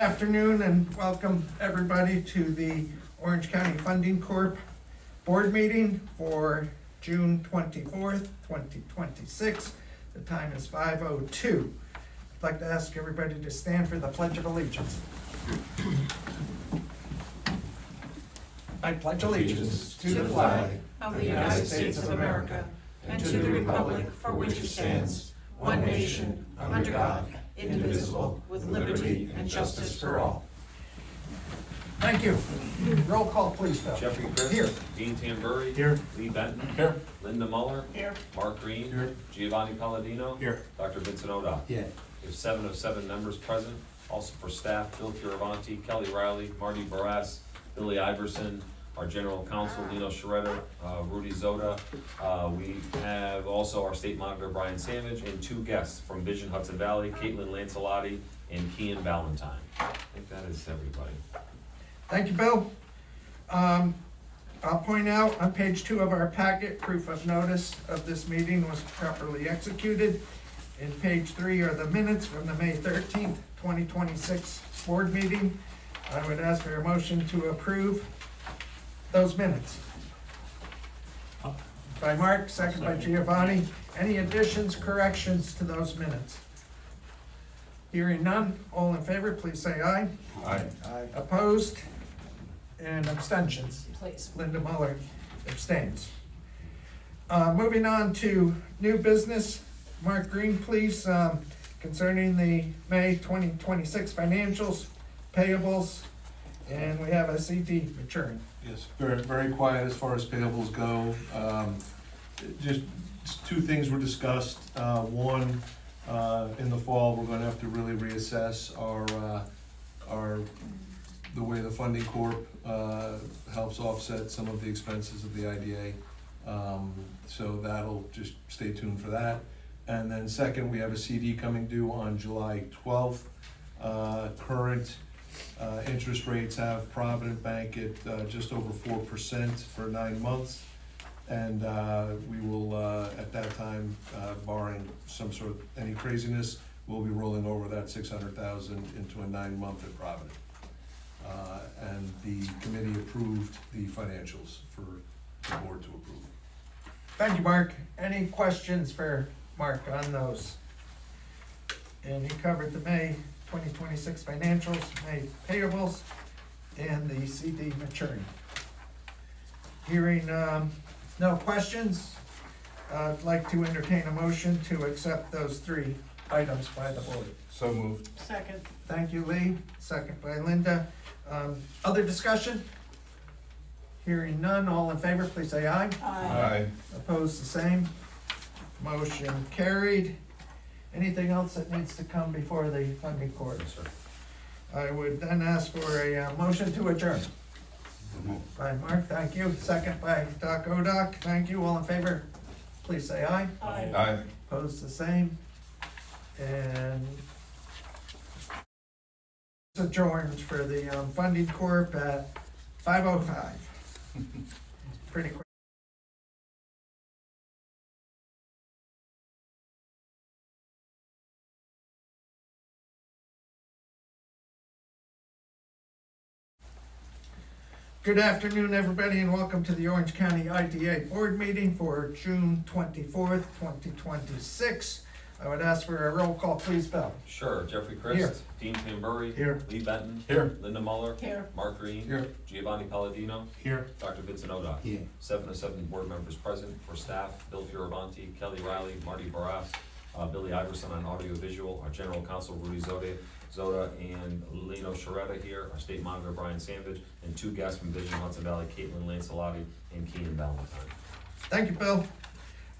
Afternoon and welcome everybody to the Orange County Funding Corp board meeting for June 24th, 2026. The time is 5:02. I'd like to ask everybody to stand for the Pledge of Allegiance. I pledge allegiance to the flag of the United States of America and to the republic for which it stands, one nation, under God, indivisible, with liberty and justice for all. Thank you. Roll call, please, Bill. Jeffrey Chris. Here. Dean Tamburri. Here. Lee Benton. Here. Linda Muller. Here. Mark Green. Here. Giovanni Palladino. Here. Dr. Vincent Oda. Yeah. We have 7 of 7 members present. Also for staff, Bill Fioravanti, Kelly Riley, Marty Barras, Billy Iverson, our general counsel, Lino Sharetta, Rudy Zoda. We have also our state monitor, Brian Savage, and 2 guests from Vision Hudson Valley, Caitlin Lancelotti and Kian Ballantyne. I think that is everybody. Thank you, Bill. I'll point out on page 2 of our packet, proof of notice of this meeting was properly executed. In page 3 are the minutes from the May 13th, 2026 board meeting. I would ask for a motion to approve those minutes. By Mark, second by Giovanni. Any additions, corrections to those minutes? Hearing none, all in favor, please say aye. Aye. Opposed and abstentions? Please. Linda Muller abstains. Moving on to new business. Mark Green, please, concerning the May 2026 financials, payables, and we have a CD maturing. Yes, very quiet as far as payables go. Just 2 things were discussed. One, in the fall, we're gonna have to really reassess the way the funding corp helps offset some of the expenses of the IDA. So that'll, just stay tuned for that. And then second, we have a CD coming due on July 12th. Current interest rates have Provident Bank at just over 4% for 9 months. And we will, at that time, barring some sort of any craziness, we'll be rolling over that $600,000 into a 9-month at Provident. And the committee approved the financials for the board to approve. Thank you, Mark. Any questions for Mark on those? And he covered the May 2026 financials, May payables, and the CD maturing. Hearing no questions, I'd like to entertain a motion to accept those 3 items by the board. So moved. Second. Thank you, Lee. Second by Linda. Other discussion? Hearing none, all in favor, please say aye. Aye. Opposed, the same. Motion carried. Anything else that needs to come before the funding court? Yes, sir. I would then ask for a motion to adjourn. By Mark, thank you. Second by Doc Odock, thank you. All in favor, please say aye. Aye. Opposed, the same. And adjourned for the funding corp at 5:05. Pretty quick. Good afternoon, everybody, and welcome to the Orange County IDA Board meeting for June 24th, 2026. I would ask for a roll call, please, Bill. Sure. Jeffrey Chris. Here. Dean Tamburri. Here. Lee Benton. Here. Linda Muller. Here. Mark Green. Here. Giovanni Palladino. Here. Dr. Vincent Oda. Here. 7 of 7 board members present. For staff, Bill Fioravanti, Kelly Riley, Marty Barras, Billy Iverson on audio visual, our general counsel, Rudy Zoda, and Lino Sharetta here, our state monitor, Brian Savage, and 2 guests from Vision Hudson Valley, Caitlin Lancelotti and Kian Ballantyne. Thank you, Bill.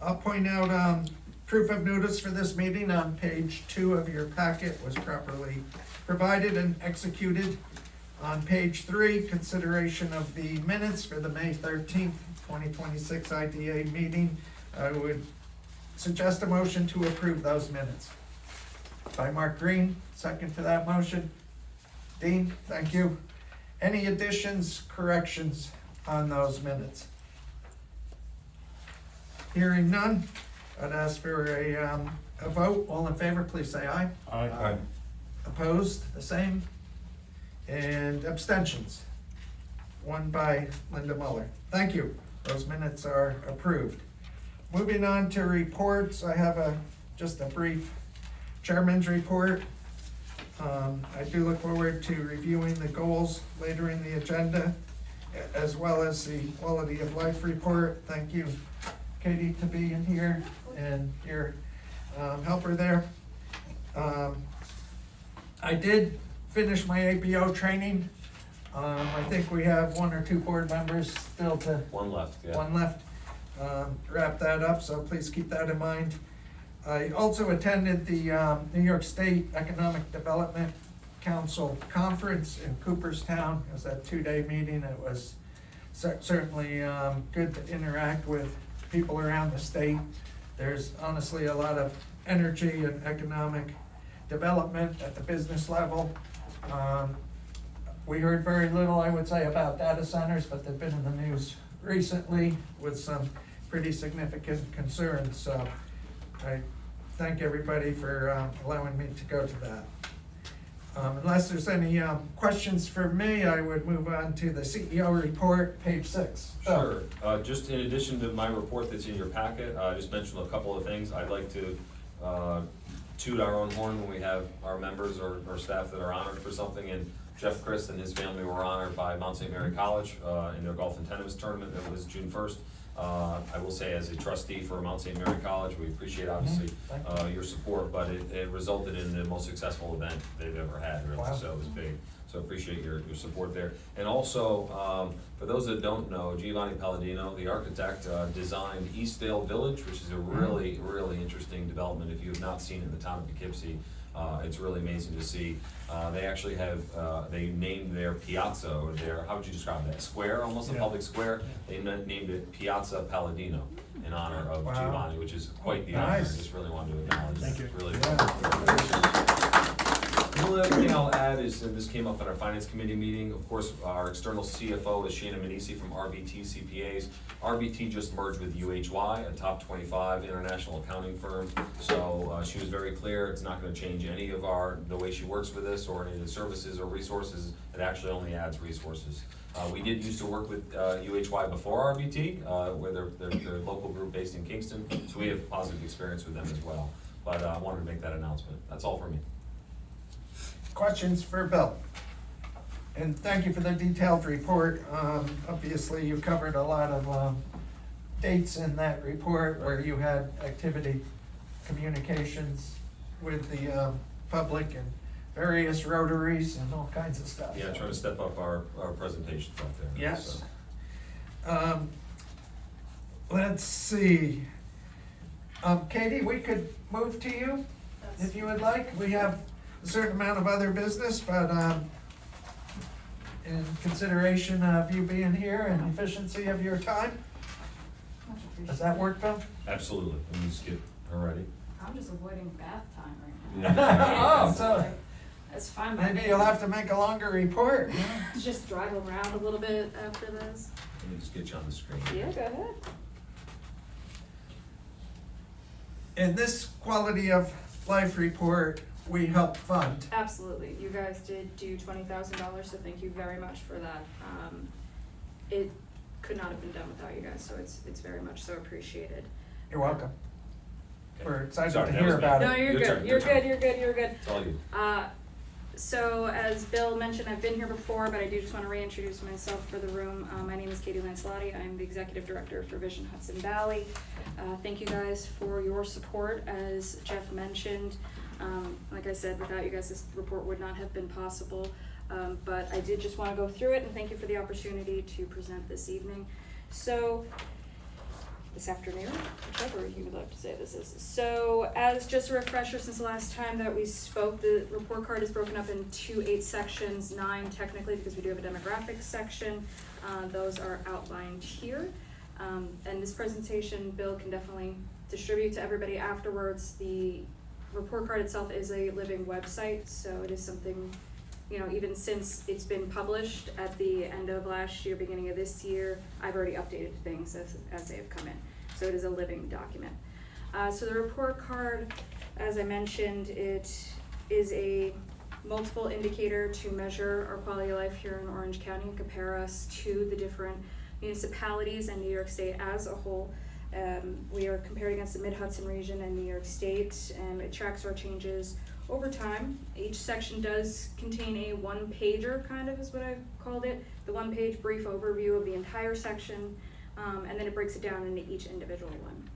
I'll point out proof of notice for this meeting on page 2 of your packet was properly provided and executed. On page 3, consideration of the minutes for the May 13th, 2026 IDA meeting. I would suggest a motion to approve those minutes. By Mark Green, second to that motion. Dean, thank you. Any additions, corrections on those minutes? Hearing none, I'd ask for a vote. All in favor, please say aye. Aye. Opposed, the same. And abstentions? 1 by Linda Muller. Thank you. Those minutes are approved. Moving on to reports, I have just a brief chairman's report. I do look forward to reviewing the goals later in the agenda, as well as the quality of life report. Thank you, Katie, to being here and your helper there. I did finish my APO training. I think we have 1 or 2 board members still to. One left, yeah. One left. Wrap that up, so please keep that in mind. I also attended the New York State Economic Development Council Conference in Cooperstown. It was a 2-day meeting. It was certainly good to interact with people around the state. There's honestly a lot of energy and economic development at the business level. We heard very little, I would say, about data centers, but they've been in the news recently with some pretty significant concerns. So I thank everybody for allowing me to go to that. Unless there's any questions for me, I would move on to the CEO report, page 6. Sure. Just in addition to my report that's in your packet, I just mentioned a couple of things. I'd like to toot our own horn when we have our members or staff that are honored for something. And Jeff Christ and his family were honored by Mount St. Mary College in their golf and tennis tournament that was June 1st. I will say, as a trustee for Mount St. Mary College, we appreciate obviously your support, but it resulted in the most successful event they've ever had, really. Wow. So it was big. So appreciate your support there. And also, for those that don't know, Giovanni Palladino, the architect, designed Eastdale Village, which is a really, really interesting development. If you have not seen it in the town of Poughkeepsie, it's really amazing to see. They actually have, they named their piazza, or their, how would you describe that? Square, almost a public square. They named it Piazza Palladino in honor of Giovanni, which is quite the honor. I just really wanted to acknowledge that. Thank you. Really The only other thing I'll add is, and this came up at our finance committee meeting, of course, our external CFO is Shannon Manisi from RBT CPAs. RBT just merged with UHY, a top 25 international accounting firm. So she was very clear, it's not gonna change any of the way she works with us or any of the services or resources. It actually only adds resources. We did used to work with UHY before RBT, where they're a local group based in Kingston. So we have positive experience with them as well. But I wanted to make that announcement. That's all for me. Questions for Bill? And thank you for the detailed report. Obviously, you covered a lot of dates in that report where you had activity communications with the public and various rotaries and all kinds of stuff. Yeah, trying to step up our presentations out there. Yes. So. Let's see. Katie, we could move to you if you would like. We have a certain amount of other business, but in consideration of you being here and efficiency of your time, does that work, Bill? Absolutely. Let me just get her ready. I'm just avoiding bath time right now. Yeah. Oh, so That's fine by me. maybe you'll have to make a longer report. Just drive around a little bit after this. Let me just get you on the screen. Yeah, go ahead. In this quality of life report, we help fund. Absolutely. You guys did do $20,000, so thank you very much for that. It could not have been done without you guys, so it's very much so appreciated. You're welcome. Okay. We're excited Sorry, to that hear was me. about it. No, you're Your good. turn, You're your turn. good. You're good. You're good. It's all you. So as Bill mentioned, I've been here before, but I do just want to reintroduce myself for the room. My name is Katie Lancelotti. I'm the Executive Director for Vision Hudson Valley. Thank you guys for your support. As Jeff mentioned, like I said, without you guys, this report would not have been possible. But I did just want to go through it, and thank you for the opportunity to present this evening. So, this afternoon, whichever you would like to say this is. So, as just a refresher, since the last time that we spoke, the report card is broken up into 8 sections, 9 technically, because we do have a demographics section. Those are outlined here. And this presentation, Bill can definitely distribute to everybody afterwards. The report card itself is a living website, so it is something, you know, even since it's been published at the end of last year, beginning of this year, I've already updated things as they have come in. So it is a living document. So the report card, as I mentioned, it is a multiple indicator to measure our quality of life here in Orange County and compare us to the different municipalities and New York State as a whole. We are compared against the Mid-Hudson region and New York State, and it tracks our changes over time. Each section does contain a one-pager, kind of is what I've called it, the one-page brief overview of the entire section, and then it breaks it down into each individual one.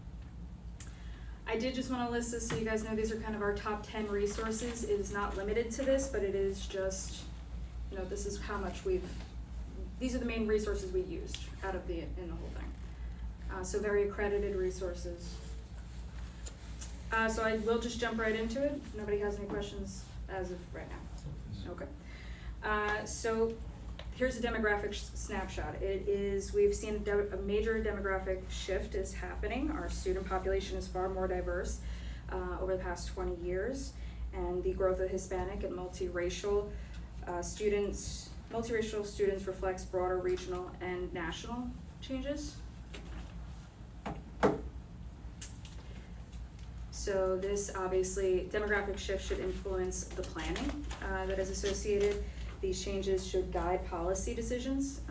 I did just want to list this so you guys know these are kind of our top 10 resources. It is not limited to this, but it is just, you know, this is how much these are the main resources we used out of in the whole thing. So very accredited resources. So I will just jump right into it. If nobody has any questions as of right now. Okay. So here's a demographic snapshot. We've seen a major demographic shift is happening. Our student population is far more diverse over the past 20 years, and the growth of Hispanic and multiracial students reflects broader regional and national changes. So this obviously, demographic shift should influence the planning that is associated. These changes should guide policy decisions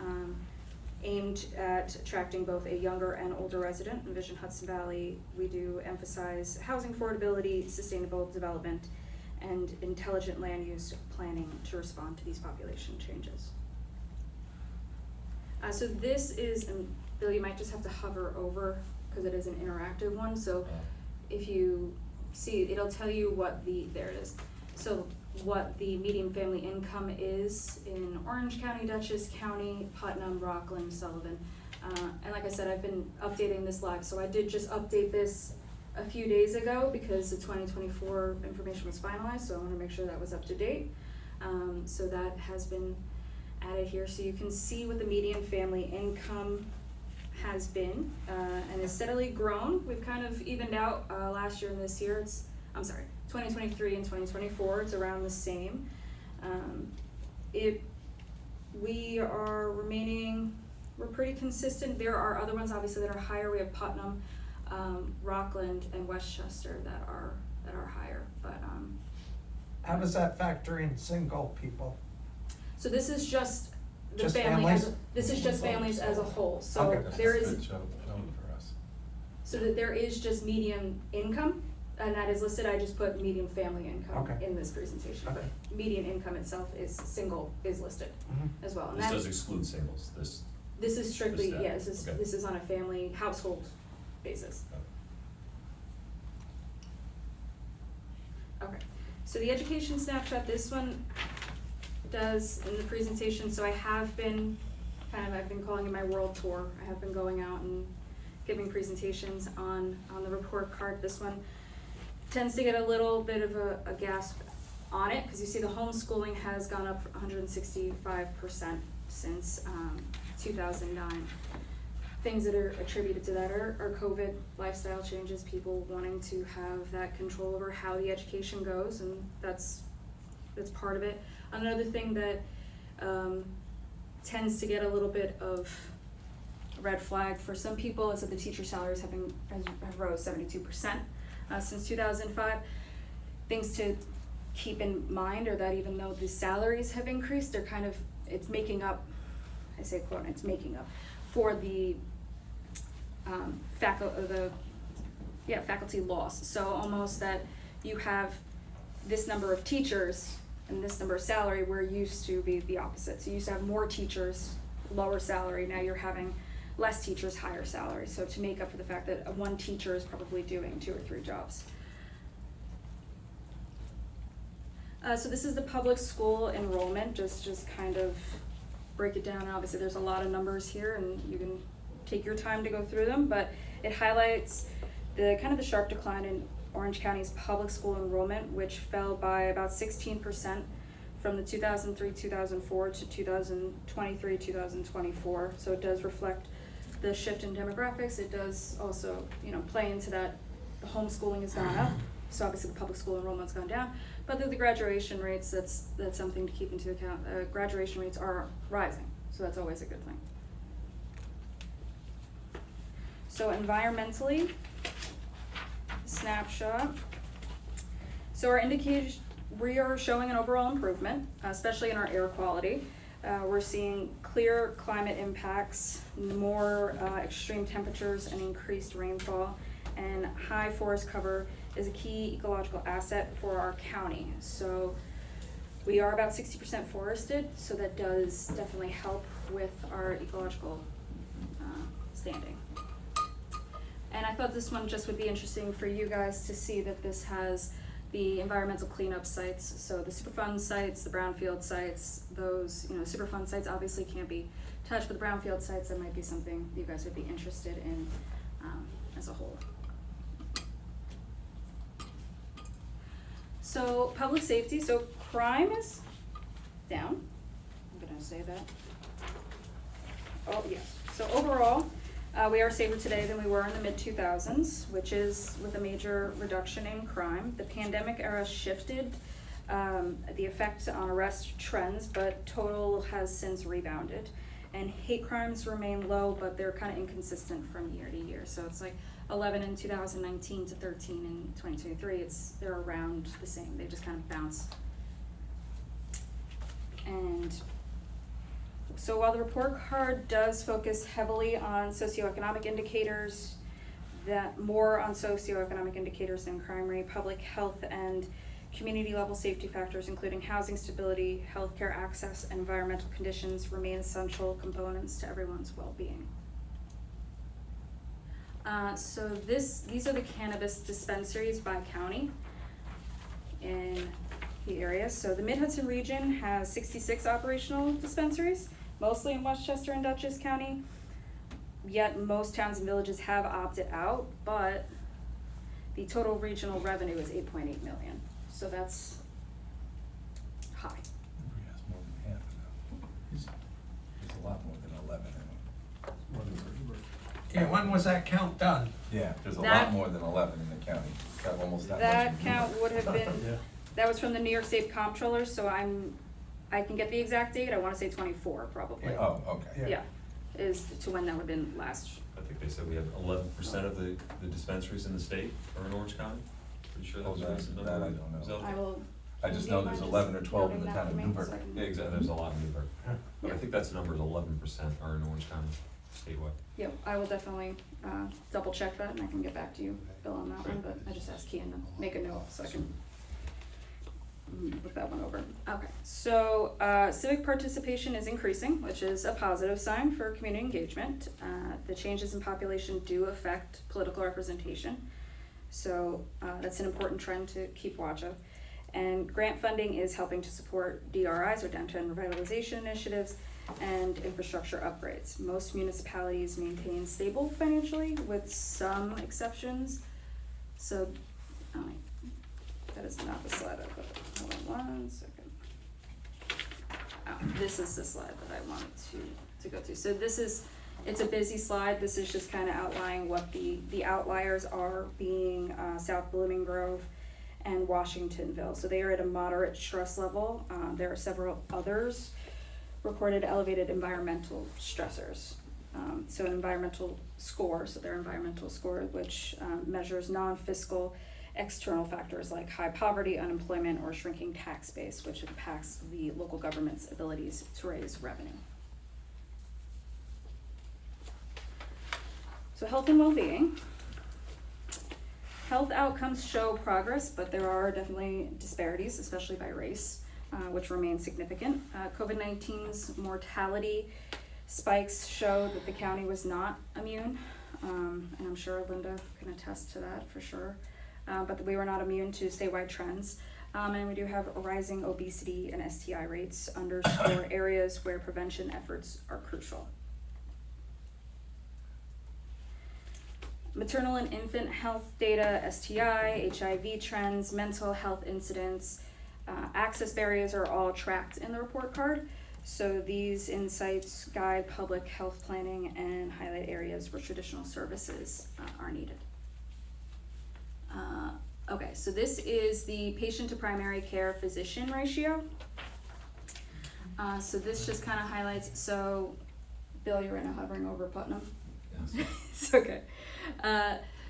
aimed at attracting both a younger and older resident. In Vision Hudson Valley, we do emphasize housing affordability, sustainable development, and intelligent land use planning to respond to these population changes. So this is, and Bill, you might just have to hover over because it is an interactive one. So if you see, it'll tell you what there it is. So what the median family income is in Orange County, Dutchess County, Putnam, Rockland, Sullivan. And like I said, I've been updating this live. So I did just update this a few days ago because the 2024 information was finalized. So I want to make sure that was up to date. So that has been added here. So you can see what the median family income has been and has steadily grown. We've kind of evened out last year and this year. 2023 and 2024, it's around the same. We're pretty consistent. There are other ones obviously that are higher. We have Putnam, Rockland, and Westchester that are higher. But how does that factor in single people? so this is just the Just family. families? This is just families as a whole. So Okay. there is. For us. So that there is just median income, and that is listed. I just put median family income Okay. in this presentation, Okay. but median income itself is listed as well. And This that, does exclude singles, this is strictly, Just that. yeah, this Okay. is on a family household basis. Okay, so the education snapshot, this one does in the presentation, so I've been calling it my world tour. I have been going out and giving presentations on the report card. This one tends to get a little bit of a gasp on it, because you see the homeschooling has gone up 165% since 2009. Things that are attributed to that are COVID, lifestyle changes, people wanting to have that control over how the education goes, and that's part of it. Another thing that tends to get a little bit of a red flag for some people is that the teacher salaries have rose 72% since 2005. Things to keep in mind are that even though the salaries have increased, it's making up, I say quote, it's making up for the faculty loss. So almost that you have this number of teachers and this number of salary, where it used to be the opposite. So you used to have more teachers, lower salary. Now you're having less teachers, higher salary. So to make up for the fact that one teacher is probably doing 2 or 3 jobs. So this is the public school enrollment, just kind of break it down. Obviously there's a lot of numbers here and you can take your time to go through them, but it highlights the sharp decline in Orange County's public school enrollment, which fell by about 16% from the 2003-2004 to 2023-2024. So it does reflect the shift in demographics. It does also, play into that. The homeschooling has gone up, so obviously the public school enrollment's gone down. But the graduation rates, that's something to keep into account. Graduation rates are rising, so that's always a good thing. So environmentally, snapshot. So our indicators we are showing an overall improvement, especially in our air quality. We're seeing clear climate impacts, more extreme temperatures and increased rainfall, and high forest cover is a key ecological asset for our county. So we are about 60% forested, so that does definitely help with our ecological standing. And I thought this one just would be interesting for you guys to see that this has the environmental cleanup sites, so the Superfund sites, the brownfield sites, those, Superfund sites obviously can't be touched, but the brownfield sites, that might be something you guys would be interested in as a whole. So public safety, so crime is down, I'm gonna say that. Oh, yes, so overall, we are safer today than we were in the mid-2000s, which is with a major reduction in crime. The pandemic era shifted the effect on arrest trends, but total has since rebounded. And hate crimes remain low, but they're kind of inconsistent from year to year. So it's like 11 in 2019 to 13 in 2023. They're around the same. They just kind of bounce. And so while the report card does focus heavily on socioeconomic indicators, more on socioeconomic indicators than crime rate, public health and community level safety factors, including housing stability, healthcare access, and environmental conditions remain essential components to everyone's well-being. So these are the cannabis dispensaries by county in the area. So the Mid-Hudson region has 66 operational dispensaries, mostly in Westchester and Dutchess County, yet most towns and villages have opted out, but the total regional revenue is 8.8 million. So that's high. That's more than half of that. There's a lot more than 11 in it. Yeah, when was that count done? Yeah, there's a That- lot more than 11 in the county. Got almost that much. That count would have been, that was from the New York State Comptroller, so I can get the exact date, I wanna say 24 probably. Yeah, oh, okay. Yeah, is to when that would've been last. I think they said we have 11% of the dispensaries in the state are in Orange County. Pretty sure that was a recent number. That I don't know. Was that- I will. I just know there's 11 or 12 in the town of noting that Newburgh. for me, so I can- Yeah, exactly, there's a lot in Newburgh. But I think that's the number is 11% are in Orange County statewide. Yep, I will definitely double check that and I can get back to you, Bill, on that one, but I just asked Kian to make a note so I can look that one over. Okay, so civic participation is increasing, which is a positive sign for community engagement. The changes in population do affect political representation, so that's an important trend to keep watch of. And grant funding is helping to support DRIs, or downtown revitalization initiatives, and infrastructure upgrades. Most municipalities maintain stable financially, with some exceptions. So, that is not the slide I put. Hold on one second. This is the slide that I wanted to go to. So it's a busy slide. This is just kind of outlining what the outliers are, being South Blooming Grove and Washingtonville. So they are at a moderate stress level. There are several others reported elevated environmental stressors. So an environmental score, so their environmental score, which measures non-fiscal external factors like high poverty, unemployment, or shrinking tax base, which impacts the local government's abilities to raise revenue. So health and well-being. Health outcomes show progress, but there are definitely disparities, especially by race, which remain significant. COVID-19's mortality spikes show that the county was not immune, and I'm sure Linda can attest to that for sure. But we were not immune to statewide trends. And we do have rising obesity and STI rates, underscore areas where prevention efforts are crucial. Maternal and infant health data, STI, HIV trends, mental health incidents, access barriers are all tracked in the report card. So these insights guide public health planning and highlight areas where traditional services are needed. Okay, so this is the patient to primary care physician ratio. So this just kind of highlights, so Bill, you're right now hovering over Putnam. Yes. It's okay.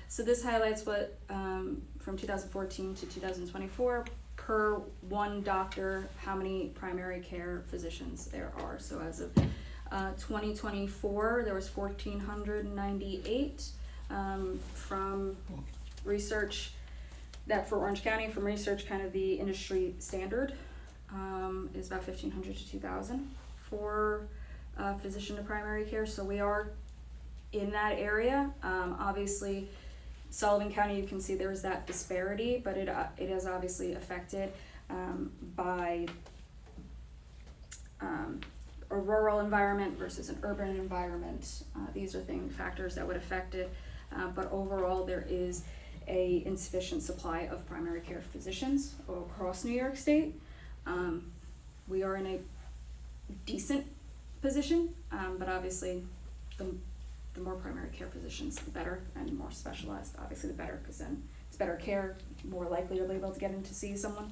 So this highlights what, from 2014 to 2024, per one doctor, how many primary care physicians there are. So as of 2024, there was 1,498 from research that for Orange County, from research, kind of the industry standard is about 1,500 to 2,000 for physician to primary care. So we are in that area. Obviously, Sullivan County, you can see there's that disparity, but it is obviously affected by a rural environment versus an urban environment. These are factors that would affect it, but overall there is a insufficient supply of primary care physicians across New York State. We are in a decent position, but obviously the more primary care physicians, the better, and more specialized, obviously the better, because then it's better care, more likely to be able to get in to see someone.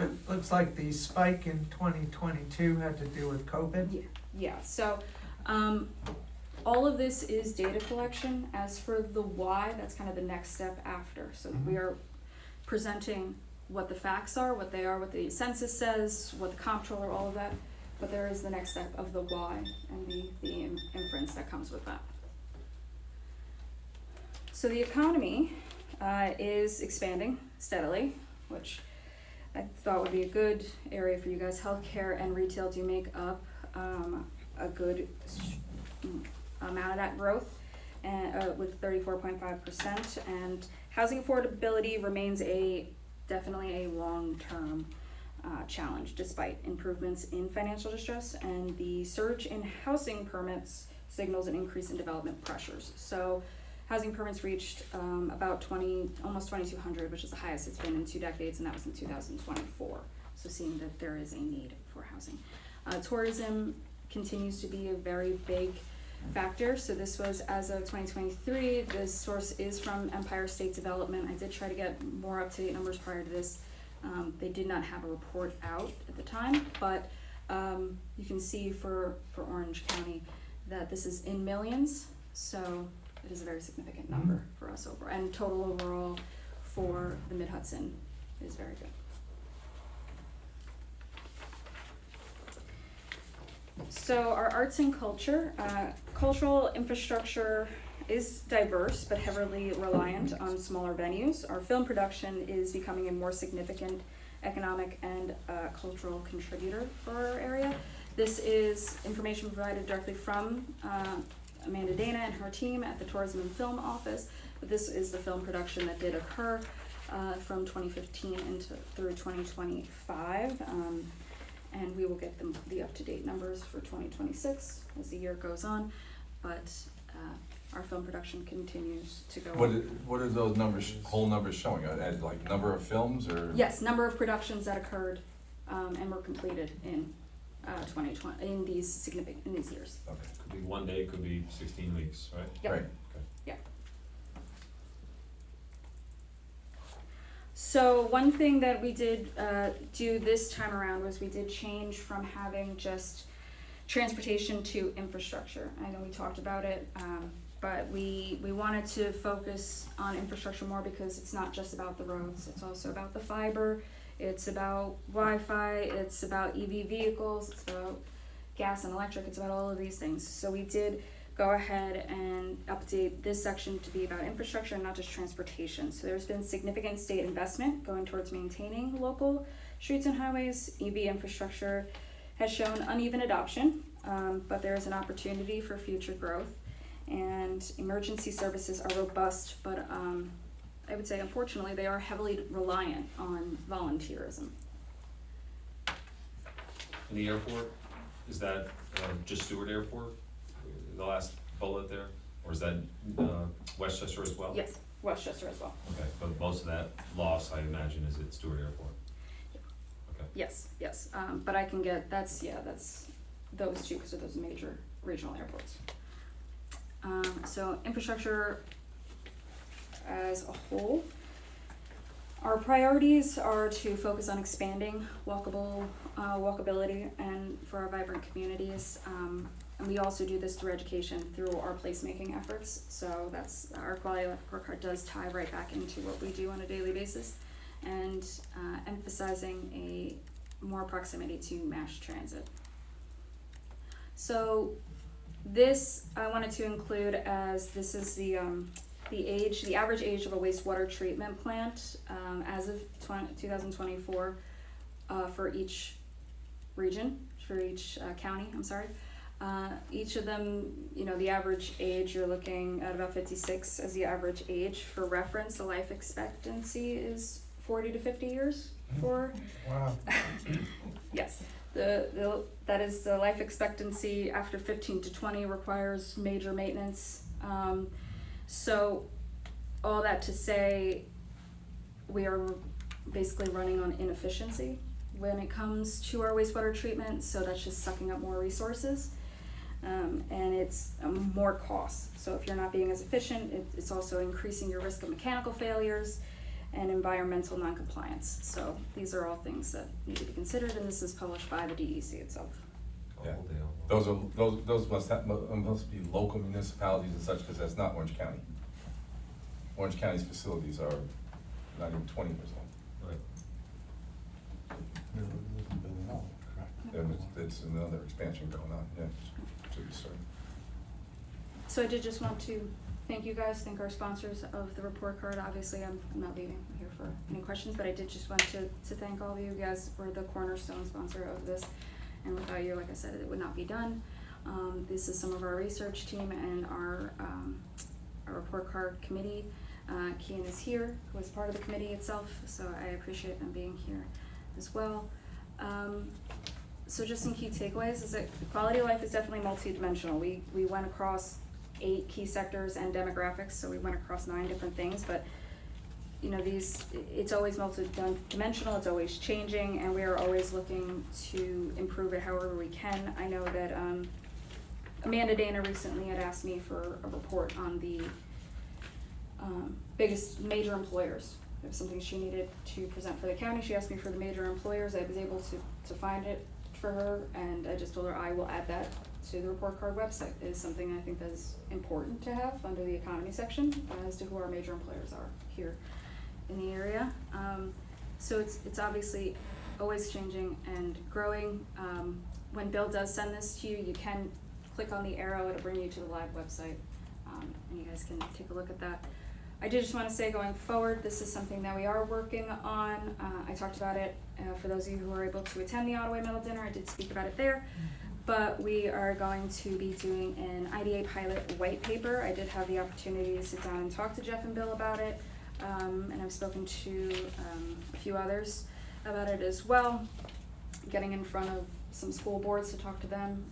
It looks like the spike in 2022 had to do with COVID. Yeah. So all of this is data collection. As for the why, that's kind of the next step after. So we are presenting what the facts are, what they are, what the census says, what the comptroller, all of that. But there is the next step of the why and the inference that comes with that. So the economy is expanding steadily, which I thought would be a good area for you guys. Healthcare and retail do make up a good amount of that growth, and with 34.5%. And housing affordability remains definitely a long-term challenge, despite improvements in financial distress, and the surge in housing permits signals an increase in development pressures. So housing permits reached about almost 2,200, which is the highest it's been in 2 decades, and that was in 2024. So seeing that there is a need for housing. Tourism continues to be a very big factor. So this was as of 2023. This source is from Empire State Development. I did try to get more up-to-date numbers prior to this. They did not have a report out at the time, but you can see for Orange County that this is in millions, so it is a very significant number for us over, and total overall for the Mid-Hudson is very good. So our arts and culture, cultural infrastructure is diverse but heavily reliant on smaller venues. Our film production is becoming a more significant economic and cultural contributor for our area. This is information provided directly from Amanda Dana and her team at the Tourism and Film Office, but this is the film production that did occur from 2015 through 2025. And we will get the up-to-date numbers for 2026 as the year goes on, but our film production continues to go up. What are those numbers, whole numbers showing? As like number of films or? Yes, number of productions that occurred and were completed in 2020 in these years. Okay. Could be 1 day, could be 16 weeks, right? Yep. Right. Okay. Yeah. So one thing that we did do this time around was we did change from having just transportation to infrastructure. I know we talked about it, but we wanted to focus on infrastructure more because it's not just about the roads, it's also about the fiber, it's about Wi-Fi, it's about EV vehicles, it's about gas and electric, it's about all of these things. So we did go ahead and update this section to be about infrastructure and not just transportation. So there's been significant state investment going towards maintaining local streets and highways. EV infrastructure has shown uneven adoption, but there is an opportunity for future growth. And emergency services are robust, but I would say unfortunately they are heavily reliant on volunteerism. And the airport, is that just Stewart Airport? The last bullet there, or is that Westchester as well? Yes, Westchester as well. Okay, but most of that loss, I imagine, is at Stewart Airport. Okay. Yes, but I can get, that's those two because of those major regional airports. So infrastructure as a whole, our priorities are to focus on expanding walkability and for our vibrant communities. And we also do this through education, through our placemaking efforts. So that's our quality of life report card does tie right back into what we do on a daily basis. and emphasizing a more proximity to mass transit. So this I wanted to include as this is the average age of a wastewater treatment plant as of 2024 for each region, for each county, I'm sorry. Each of them, you know, the average age, you're looking at about 56 as the average age. For reference, the life expectancy is 40 to 50 years for, Wow. yes. That is the life expectancy after 15 to 20 requires major maintenance. So all that to say, we are basically running on inefficiency when it comes to our wastewater treatment, so that's just sucking up more resources. And it's more cost. So if you're not being as efficient, it's also increasing your risk of mechanical failures and environmental noncompliance. So these are all things that need to be considered, and this is published by the DEC itself. Yeah. Those must be local municipalities and such, because that's not Orange County. Orange County's facilities are not even 20 years old. Right. And it's another expansion going on, yeah. Should be starting. So I did just want to thank you guys, thank our sponsors of the report card. Obviously, I'm not leaving here for any questions, but I did just want to thank all of you guys for the cornerstone sponsor of this. And without you, like I said, it would not be done. This is some of our research team and our report card committee. Kian is here, who is part of the committee itself, so I appreciate them being here as well. So just some key takeaways is that quality of life is definitely multidimensional. We went across 8 key sectors and demographics, so we went across 9 different things, but you know, it's always multidimensional, it's always changing, and we are always looking to improve it however we can. I know that Amanda Dana recently had asked me for a report on the biggest major employers. It was something she needed to present for the county. She asked me for the major employers. I was able to find it for her, and I just told her I will add that to the report card website. It is something I think that is important to have under the economy section as to who our major employers are here in the area. So it's obviously always changing and growing. When Bill does send this to you, you can click on the arrow, it'll bring you to the live website, and you guys can take a look at that. I did just want to say, going forward, this is something that we are working on. I talked about it for those of you who were able to attend the Ottaway Medal Dinner. I did speak about it there. But we are going to be doing an IDA pilot white paper. I did have the opportunity to sit down and talk to Jeff and Bill about it. And I've spoken to a few others about it as well. Getting in front of some school boards to talk to them.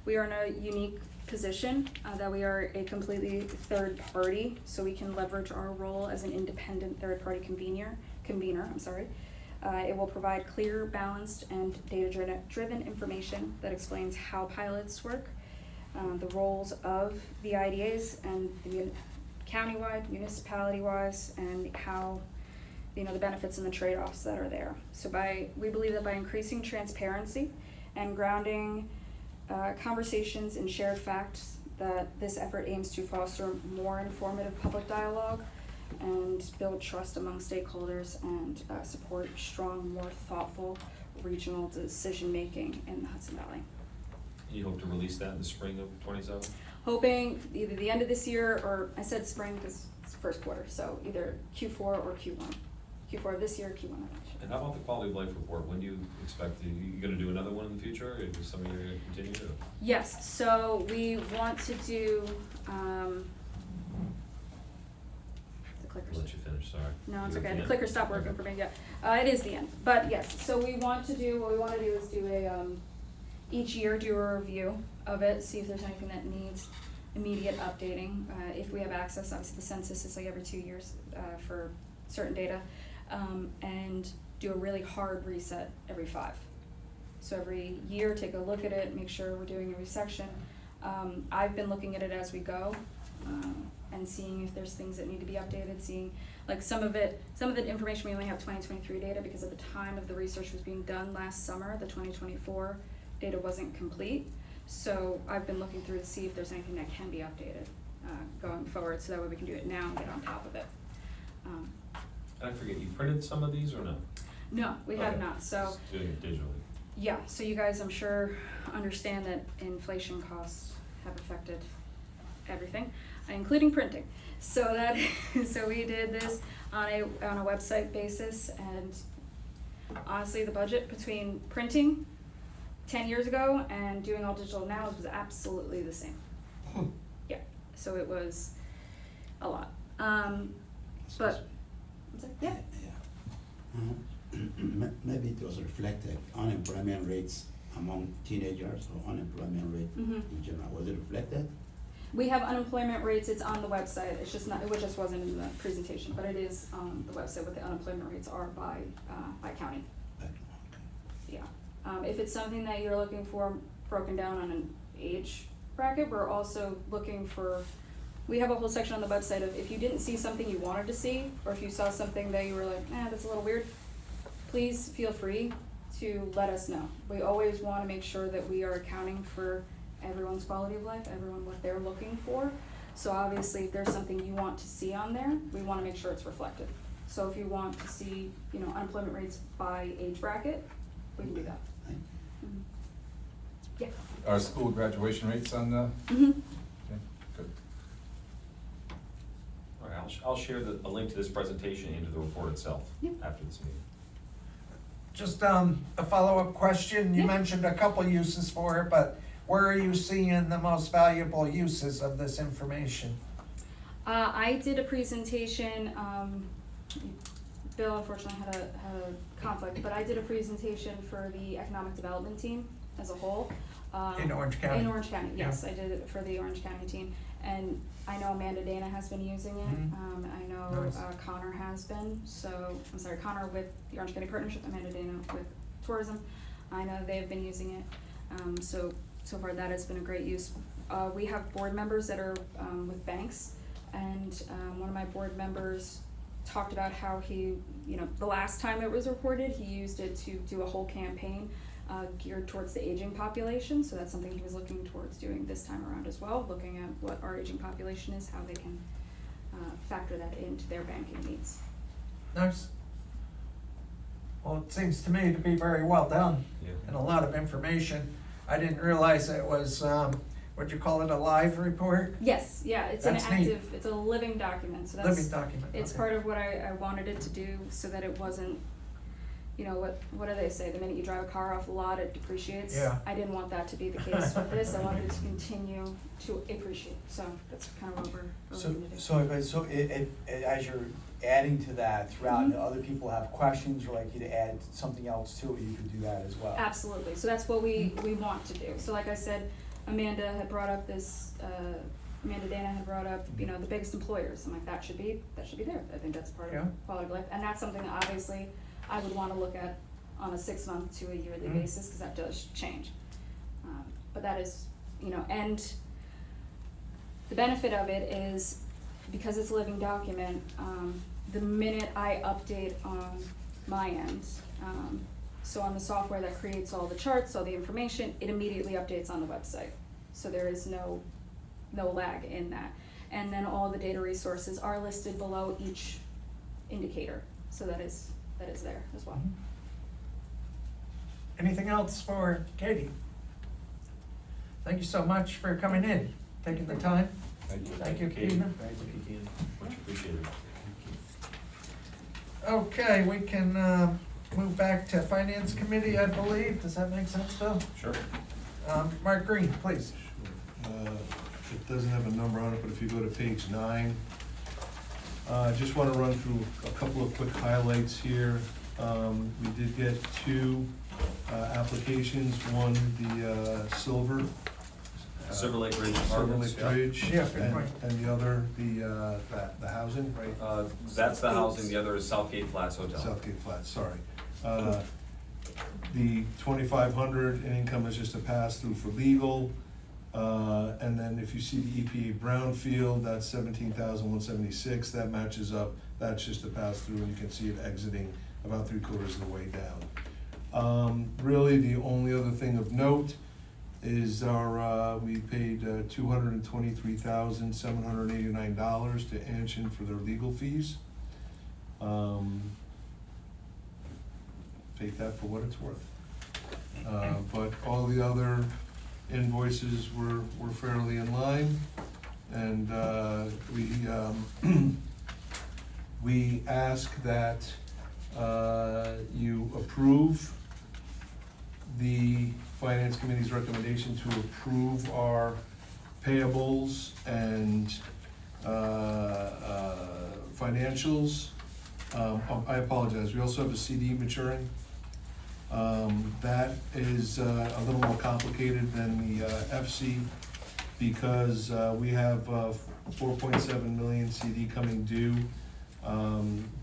We are in a unique position that we are a completely third party, so we can leverage our role as an independent third party convener. It will provide clear, balanced, and data-driven information that explains how pilots work, the roles of the IDAs and the countywide, municipality-wise, and how, you know, the benefits and the trade-offs that are there. So we believe that by increasing transparency and grounding conversations in shared facts, that this effort aims to foster more informative public dialogue and build trust among stakeholders and support strong, more thoughtful regional decision-making in the Hudson Valley. You hope to release that in the spring of 27? Hoping either the end of this year, or I said spring because it's first quarter, so either Q4 or Q1. Q4 of this year, Q1 of next year. And how about the quality of life report? When do you expect, you gonna do another one in the future? Or is something you're gonna continue to? Yes, so we want to do, the clickers. I'll let you finish, sorry. No, it's You at okay, the end? clicker stopped working for me, yeah. It is the end, but yes, so what we want to do is do each year do a review of it, see if there's anything that needs immediate updating. If we have access, obviously the census is like every 2 years for certain data, and do a really hard reset every 5. So every year, take a look at it, make sure we're doing every section. I've been looking at it as we go, and seeing if there's things that need to be updated, seeing like some of the information, we only have 2023 data because at the time of the research was being done last summer, the 2024 data wasn't complete. So I've been looking through to see if there's anything that can be updated going forward, so that way we can do it now and get on top of it. And I forget, you printed some of these or no? No, we have Okay. not, so, Just doing it digitally. yeah, so you guys, I'm sure, understand that inflation costs have affected everything, including printing. So that, so we did this on a website basis, and honestly, the budget between printing 10 years ago and doing all digital now was absolutely the same. Yeah, so it was a lot. But, yeah. Maybe it was reflected unemployment rates among teenagers or unemployment rate Mhm. in general. Was it reflected? We have unemployment rates, it's on the website, it's just not, it just wasn't in the presentation, but it is on the website what the unemployment rates are by county, Okay. yeah. If it's something that you're looking for broken down on an age bracket, we're also looking for, we have a whole section on the website of if you didn't see something you wanted to see, or if you saw something that you were like, that's a little weird, please feel free to let us know. We always wanna make sure that we are accounting for everyone's quality of life, everyone what they're looking for. So obviously, if there's something you want to see on there, we wanna make sure it's reflected. So if you want to see, unemployment rates by age bracket, we can do that. Thank you. Mhm. Yeah. Are school graduation rates on the, Mm-hmm. okay, good. All right, I'll share a link to this presentation into the report itself Yep. after this meeting. Just a follow-up question. You Yeah. mentioned a couple uses for it, but where are you seeing the most valuable uses of this information? I did a presentation, Bill unfortunately had a conflict, but I did a presentation for the economic development team as a whole. In Orange County? In Orange County, yes, I did it for the Orange County team, and I know Amanda Dana has been using it, Mhm. I know Nice. Connor has been, Connor with the Orange County Partnership, Amanda Dana with tourism, I know they've been using it, so far that has been a great use. We have board members that are with banks, and one of my board members talked about how he, the last time it was reported, he used it to do a whole campaign geared towards the aging population, so that's something he was looking towards doing this time around as well, looking at what our aging population is, how they can factor that into their banking needs. Nice. Well, it seems to me to be very well done Yeah. and a lot of information. I didn't realize it was, what'd you call it, a live report? Yes, yeah, it's an That's neat. active, it's a living document, so Living that's, document. it's okay. part of what I wanted it to do, so that it wasn't, what do they say, the minute you drive a car off the lot, it depreciates? Yeah. I didn't want that to be the case with this, I wanted it to continue to appreciate, so that's kind of what we're looking to do. So as you're adding to that throughout, Mhm. and other people have questions or like you to add something else to it, you could do that as well. Absolutely, so that's what we want to do. So like I said, Amanda had brought up this, Amanda Dana had brought up, the biggest employers. I'm like, that should be there. I think that's part Yeah. of quality of life. And that's something that obviously I would wanna look at on a 6-month to a yearly Mhm. basis, cause that does change. But that is, and the benefit of it is, because it's a living document, the minute I update on my end, so on the software that creates all the charts, all the information, it immediately updates on the website. So there is no lag in that. And then all the data resources are listed below each indicator, so that is there as well. Anything else for Katie? Thank you so much for coming in, taking the time. Thank you. Thank you, Katie. Katie. Thank you, Katie. Much appreciated. Okay, we can move back to Finance Committee, I believe. Does that make sense, Bill? Sure. Mark Green, please. It doesn't have a number on it, but if you go to page 9, just want to run through a couple of quick highlights here. We did get 2 applications, one the Silver Silver Lake Ridge Silver Apartments. Lake Ridge, Yeah, good and, point. and the other, the housing, right? That's the housing, the other is Southgate Flats Hotel. Southgate Flats, sorry. The 2,500 in income is just a pass-through for legal. And then if you see the EPA brownfield, that's 17,176, that matches up, that's just a pass-through, and you can see it exiting about 3/4 of the way down. Really, the only other thing of note is we paid $223,789 to Anshin for their legal fees. Take that for what it's worth. But all the other invoices were fairly in line, and we ask that you approve the Finance Committee's recommendation to approve our payables and financials. I apologize, we also have a CD maturing. That is a little more complicated than the FC, because we have 4.7 million CD coming due.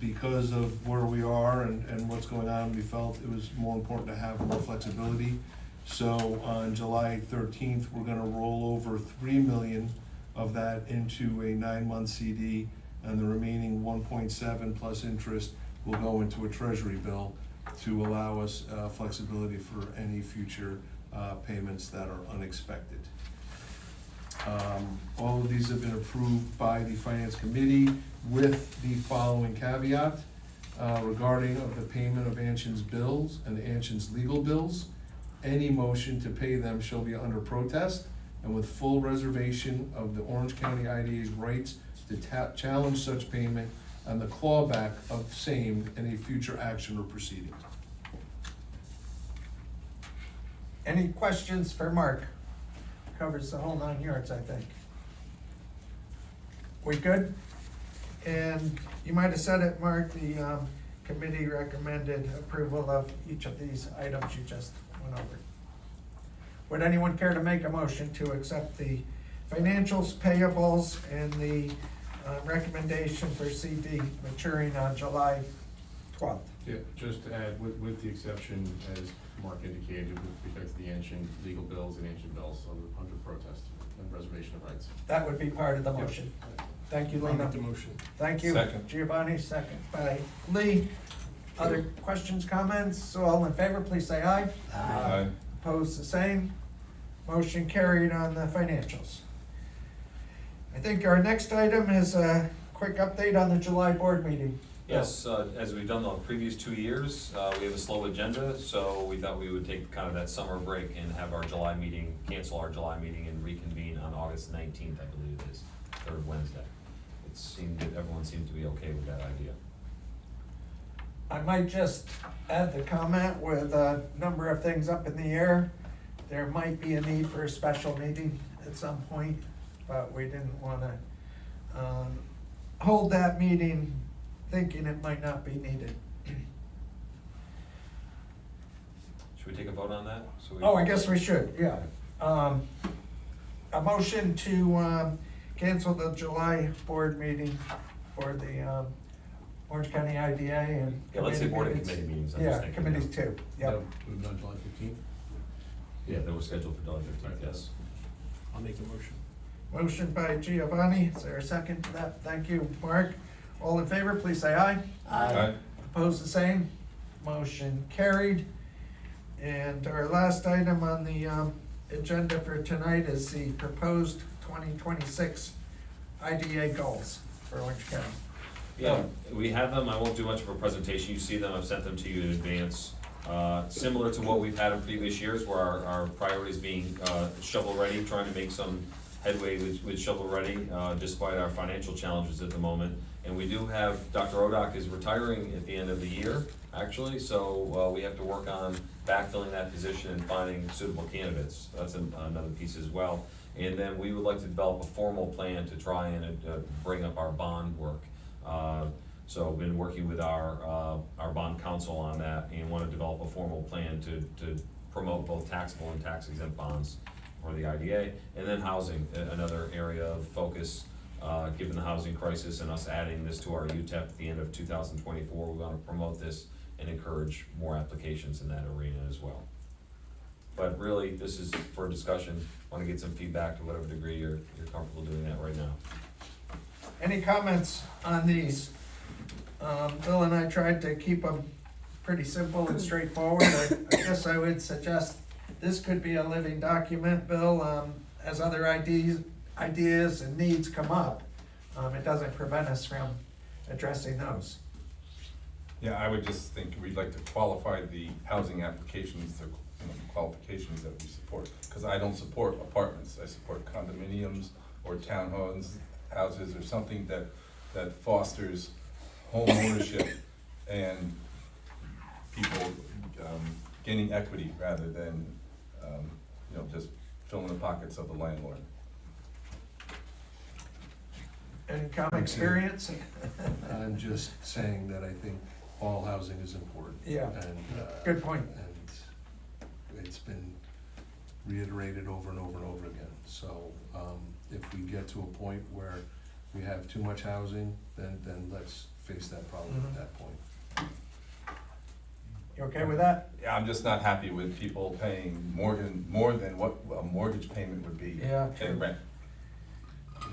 Because of where we are and what's going on, we felt it was more important to have more flexibility. So on July 13th, we're gonna roll over 3 million of that into a 9-month CD, and the remaining 1.7 plus interest will go into a treasury bill to allow us flexibility for any future payments that are unexpected. All of these have been approved by the Finance Committee with the following caveat regarding of the payment of Anshan's bills and Anshan's legal bills. Any motion to pay them shall be under protest and with full reservation of the Orange County IDA's rights to challenge such payment and the clawback of same in a future action or proceeding. Any questions for Mark? Covers the whole 9 yards, I think. We good? And you might have said it, Mark, the committee recommended approval of each of these items you just went over. Would anyone care to make a motion to accept the financials, payables, and the recommendation for CD maturing on July 12th? Yeah, just to add, with the exception, as Mark indicated, with respect to the ancient legal bills and ancient bills under protest and reservation of rights. That would be part of the motion. Thank you, Lena. The motion. Thank you. Second. Giovanni, second by Lee. Other questions, comments? So all in favor, please say aye. Aye. Opposed, the same. Motion carried on the financials. I think our next item is a quick update on the July board meeting. Yes, as we've done the previous 2 years, we have a slow agenda, so we thought we would take kind of that summer break and have our July meeting, cancel our July meeting and reconvene on August 19th, I believe it is, third Wednesday. It seemed, everyone seemed to be okay with that idea. I might just add the comment with a number of things up in the air. There might be a need for a special meeting at some point, but we didn't wanna hold that meeting thinking it might not be needed. Should we take a vote on that? So we- Oh, I guess we should, yeah. A motion to cancel the July board meeting for the Orange County IDA and. Yeah, let's say board and committee committee meetings, I'm just Yeah, thinking. committees too, yep. We've done July 15th. Yeah, they were scheduled for July 15th, yes. I'll make the motion. Motion by Giovanni, is there a second to that? Thank you, Mark. All in favor, please say aye. Aye. Opposed, the same. Motion carried. And our last item on the agenda for tonight is the proposed 2026 IDA goals for Orange County. Yeah, we have them, I won't do much of a presentation, you see them, I've sent them to you in advance. Similar to what we've had in previous years, where our priorities being shovel-ready, trying to make some headway with shovel-ready, despite our financial challenges at the moment. And we do have, Dr. Odock is retiring at the end of the year, actually, so we have to work on backfilling that position and finding suitable candidates. That's another piece as well. And then we would like to develop a formal plan to try and bring up our bond work. So I've been working with our bond counsel on that and want to develop a formal plan to promote both taxable and tax exempt bonds for the IDA. And then housing, another area of focus, given the housing crisis and us adding this to our UTEP at the end of 2024, we want to promote this and encourage more applications in that arena as well. But really, this is for discussion. Want to get some feedback to whatever degree you're comfortable doing that right now. Any comments on these? Bill and I tried to keep them pretty simple and straightforward. I guess I would suggest this could be a living document, Bill, as other ideas and needs come up. It doesn't prevent us from addressing those. Yeah, I would just think we'd like to qualify the housing applications, the qualifications that we support. Because I don't support apartments, I support condominiums or townhomes, houses, or something that fosters home ownership and people gaining equity rather than, just filling the pockets of the landlord. Any common experience? I'm just saying that I think all housing is important. Yeah. And, Good point. And it's been reiterated over and over and over again. So, if we get to a point where we have too much housing, then let's face that problem at that point. You okay with that? Yeah, I'm just not happy with people paying more than what a mortgage payment would be Yeah, in true. rent.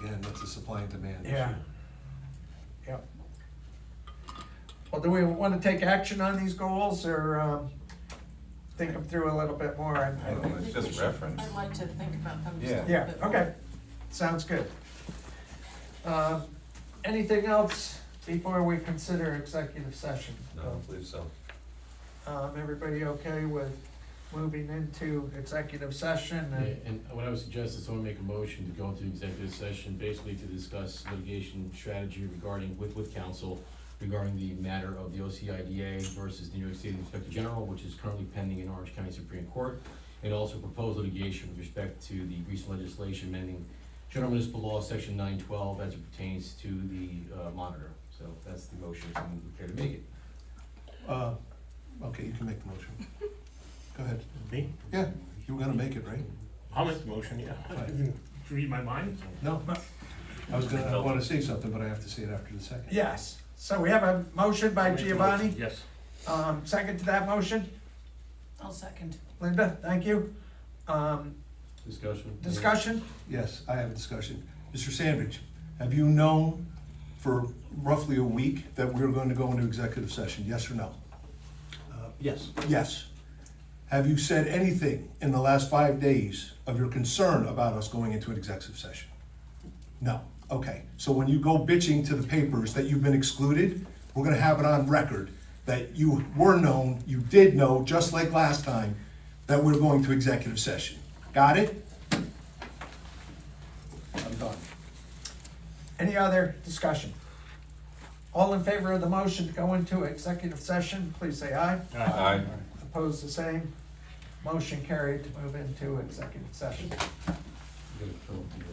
Again, that's a supply and demand issue. Yeah. Yep. Well, do we want to take action on these goals, or think them through a little bit more? I don't know, it's just reference. I'd like to think about them just a Yeah. little Yeah, bit more. okay, sounds good. Anything else before we consider executive session? No, I don't believe so. Everybody okay with moving into executive session? Yeah, and what I would suggest is someone make a motion to go into executive session, basically to discuss litigation strategy regarding, with counsel, regarding the matter of the OCIDA versus New York State Inspector General, which is currently pending in Orange County Supreme Court, and also proposed litigation with respect to the recent legislation amending General Municipal Law, Section 912, as it pertains to the monitor. So that's the motion, if someone would care to make it. Okay, you can make the motion. Go ahead. Me? Yeah, you were gonna make it, right? I'll make the motion, yeah. Right. You can read my mind? No. I wanna say something, but I have to say it after the second. Yes, so we have a motion by I'll make the motion, Giovanni, Yes. second to that motion, I'll second. Linda, thank you. Discussion? Discussion? Yes, I have a discussion. Mr. Sandridge, have you known for roughly a week that we're going to go into executive session, yes or no? Yes. Yes. Have you said anything in the last 5 days of your concern about us going into an executive session? No. Okay. So when you go bitching to the papers that you've been excluded, we're gonna have it on record that you were known, you did know, just like last time, that we're going to executive session. Got it? I'm done. Any other discussion? All in favor of the motion to go into executive session, please say aye. Aye. Opposed, the same. Motion carried to move into executive session. You gotta fill the,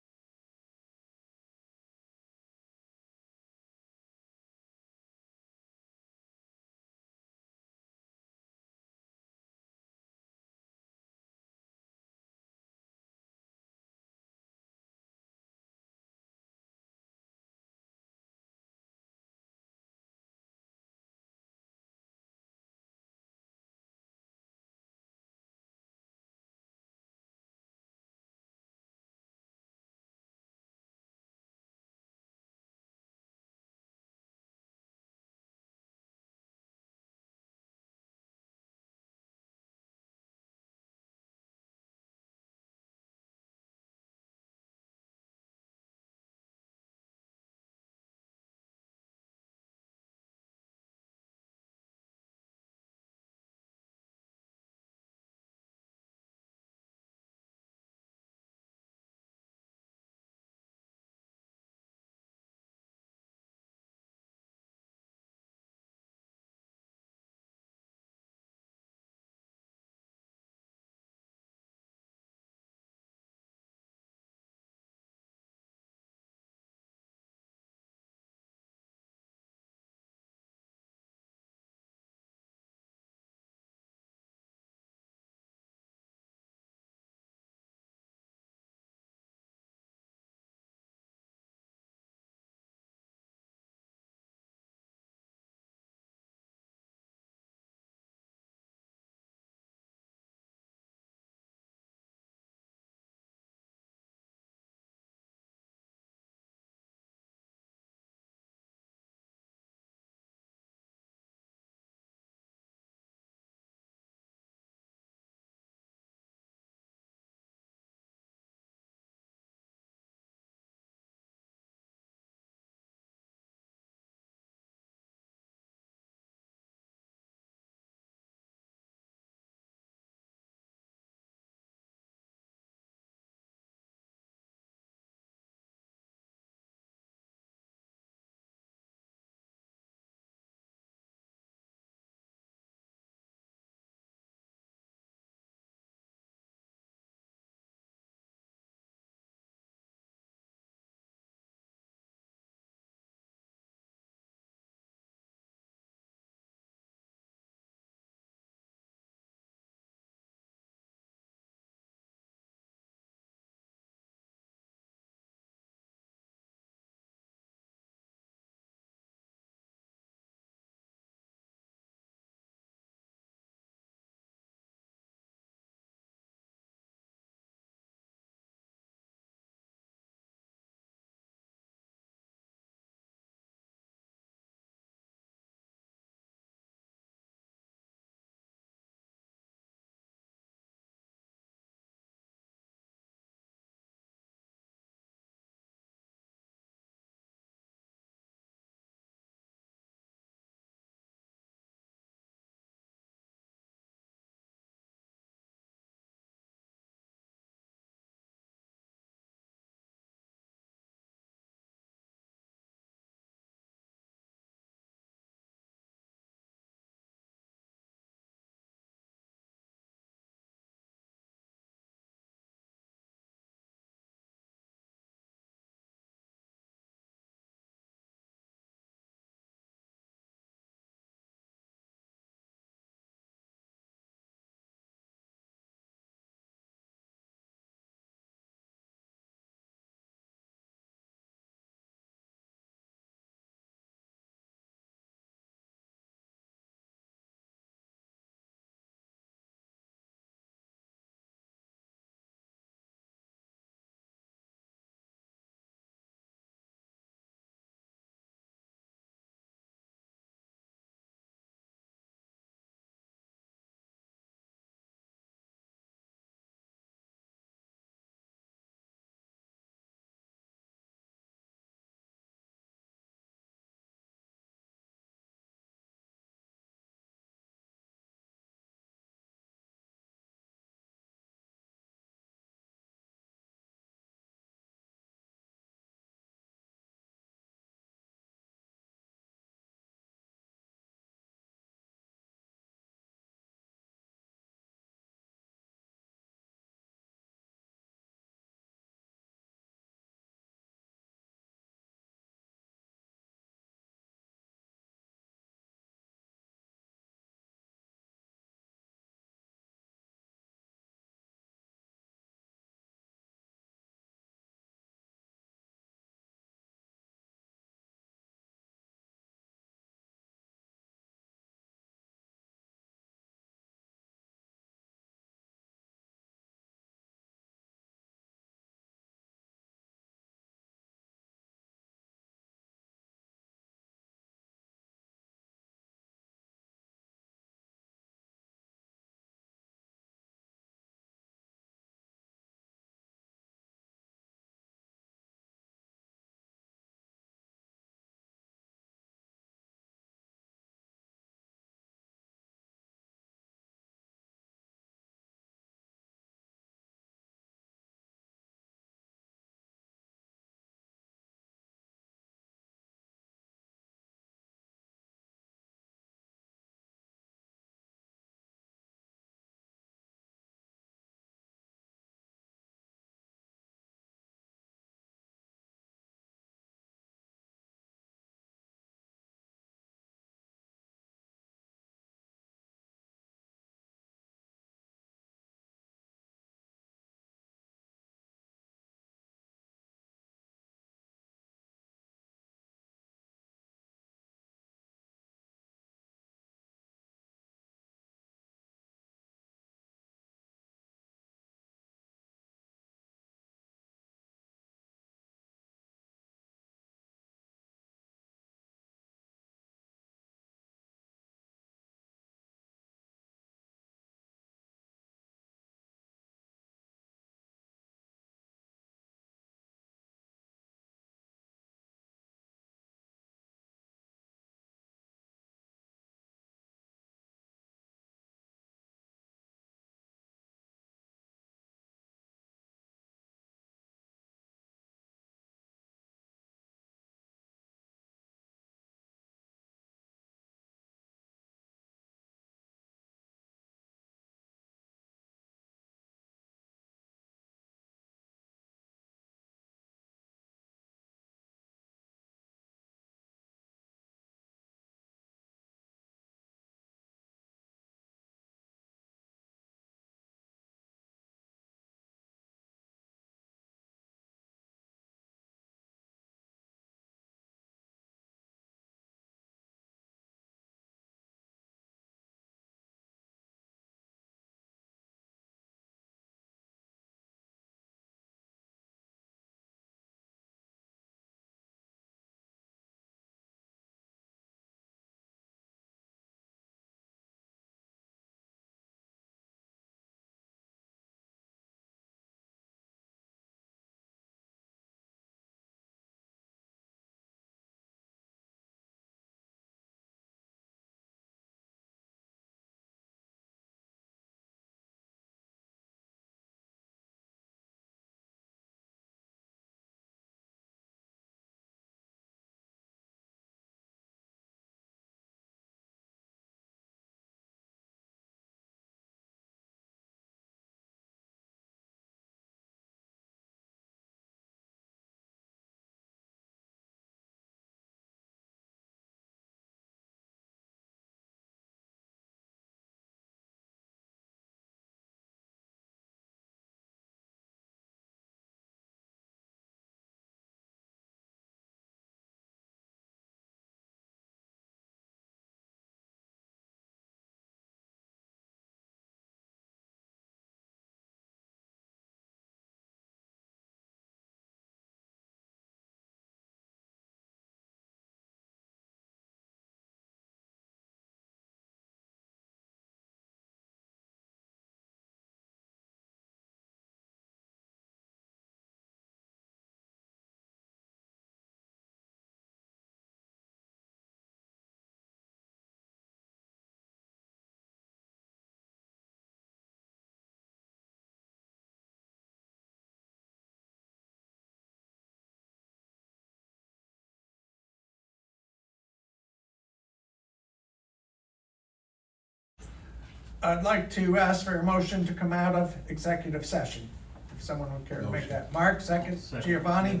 I'd like to ask for a motion to come out of executive session. If someone would care to make Motion. that. Mark, second. Second. Giovanni,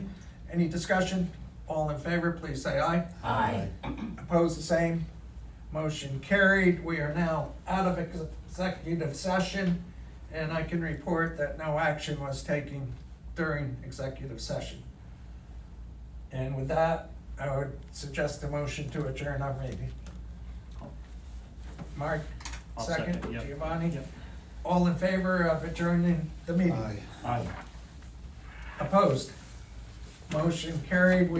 any discussion? All in favor, please say aye. Aye. Opposed, the same. Motion carried. We are now out of executive session, and I can report that no action was taken during executive session. And with that, I would suggest a motion to adjourn our meeting. Mark, I'll second. second, yep. Giovanni? Yep. All in favor of adjourning the meeting? Aye. Aye. Opposed? Motion carried. We